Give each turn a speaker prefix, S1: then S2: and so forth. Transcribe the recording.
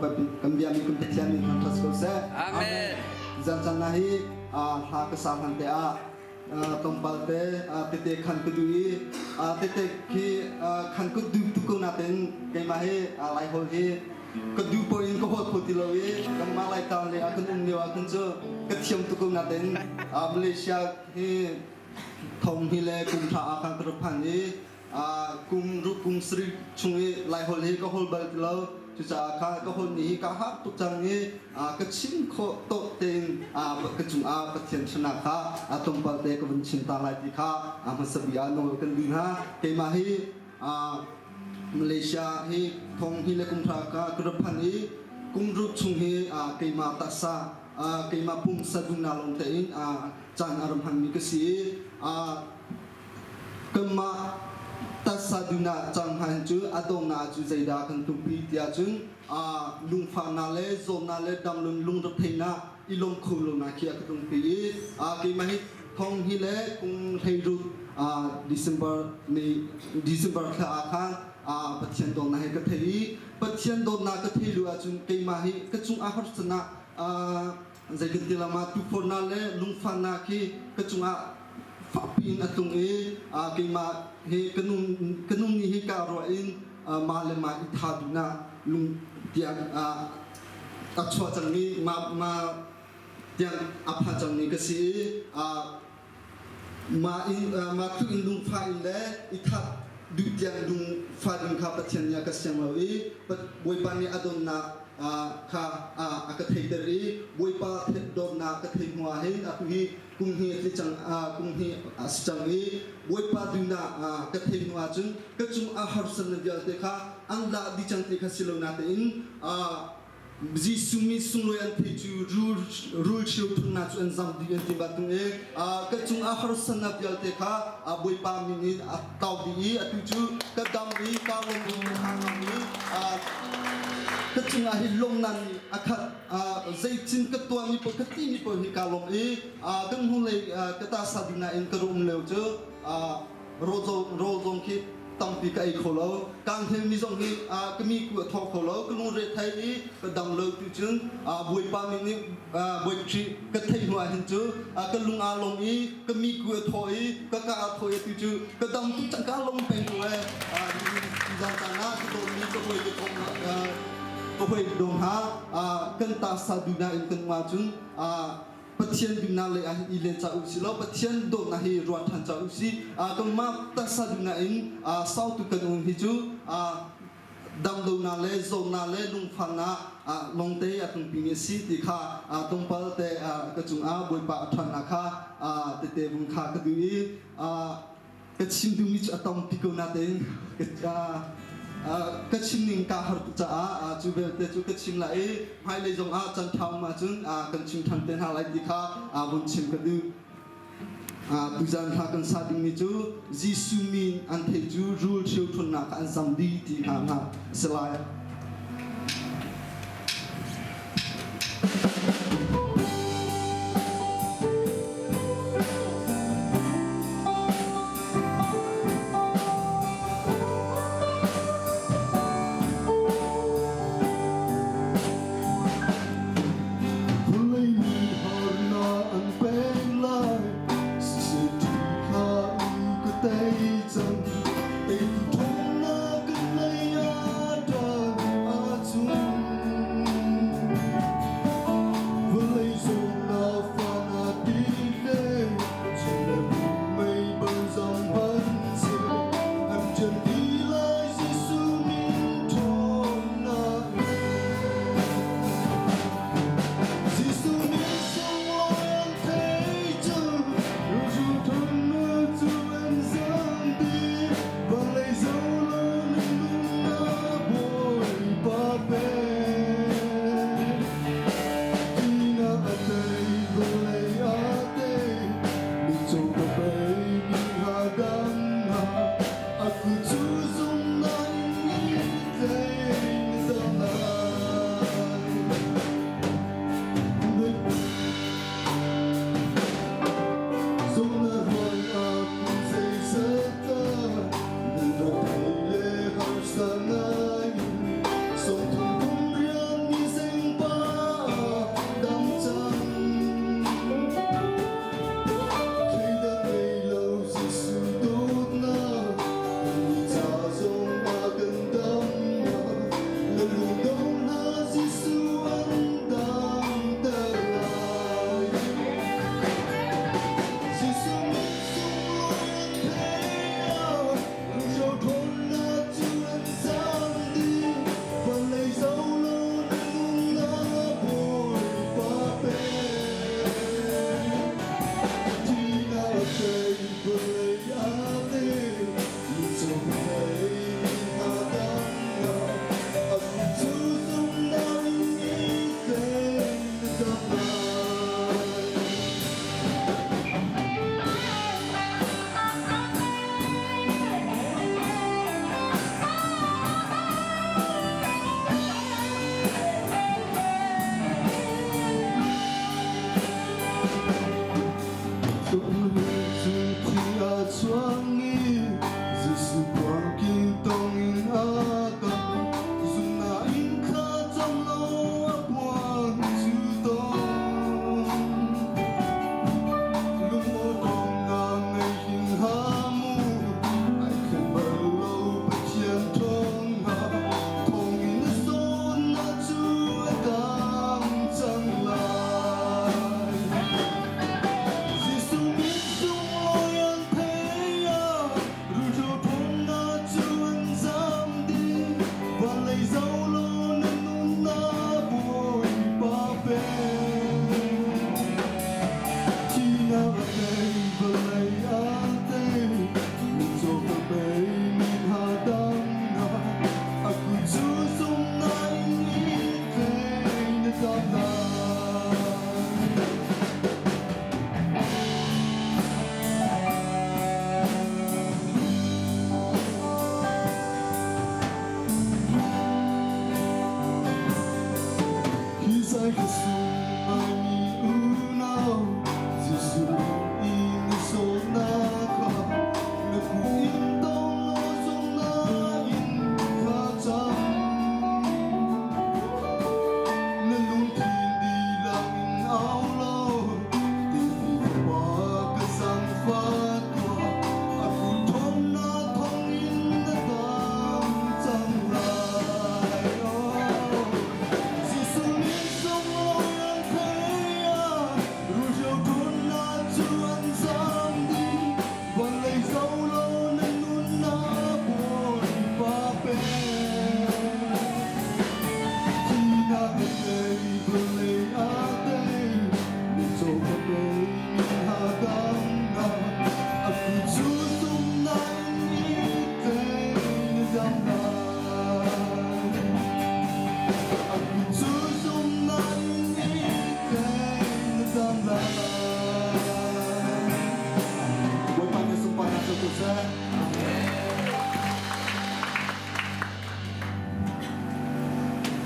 S1: kami kompetian ni kontas kose.
S2: Amin.
S1: Jangan nahi hak kesalahan tea tompal te tete kan kedui tete ki kan kedu tuku naten kemahe alai hohe kedu poin ko hot potilowe kemalai tahun le akan umne akan jo ketiam tuku naten Malaysia hi thong hile kum tha akan kedepan ni kum kum sri chungi lai hol he ko hol bal tilo juja ka ko hol ni ka ha tu chang ni kecim ko to ten kecung petien chana ka tompal te ko bin cinta lai ti ka masabia no kan din ha kemahi Malaysia hi thong hile kum tha ka kedepan ni kum ru chung hi kema tasa kema pum saduna long tein chan aram han mi kasi kema tasaduna chang han chu adong na chu zaida kan tu pi tia chung lung fa na le zon na le dam lung lung rap theina ilong khulu na khia ka tung pi kema hi thong hi le kung thei ru December kha akhan pathian don na he ka thei pathian don na ka thei lu achun kema hi ka chung a har sana zaikin tilama tu forna le lung fa na ki ka chung a Fapin atung kema he kanung ni he ka roin malema ithaduna lung tiang achwa changni ma tiang apha changni kasi ma tu in lung fa in le ithat du tiang lung fa ding kha pathian ya kasyang lawi pat boipani adonna kha akatheidari boipa thedona kathei hua he atuhi kunghi chang kunghi asjangi boipa duna kathei hua chung kachung harsan ya te kha angla di chang te kha silona te in ji sumi sungloyan te chu rule chiu thuna chu anzam di enti batung kachung harsan na ya te kha boipa minin ataw di atu chu kadam ri ka wong hangami kacung ahi long nan akhat zaitin katwa ni pakati ni po ni kalom kang hulai kata sadina in karum leu chu rozong ki tampi kai kholo kang them ni jong ni kami ku thok kholo kulung re thai ni kadang leu tu chung boi pa mi ni boi chi ka thai hua hin chu kalung along i kami ku thoi ka thoi tu chu kadam tu chang ka long pen tu jang ta na tu ni ko boi ke thong ko hoi dong ha kan ta saduna in kan ma chung pathian bina le ile cha usi lo pathian do na hi ruan than cha usi kan ma ta saduna in sau tu kan un hi chu dam do na le zo na le lung phang na long te atong ping si ti kha tong pal te ka chung boi pa than na kha te bung kha ka du ka chim du mi cha tong pi ko na te kachim ning ka har cha chu be te chu kachim lai hai le jong chan thau ma chung kachim than ten ha lai di kha bun chim ka du tu jan ha kan sa ding ni chu jisu min an the chu rule chiu thun na kan sam di ti ha na selai
S3: Hãy subscribe cho kênh Ghiền Mì Gõ để không bỏ lỡ
S2: 耶稣。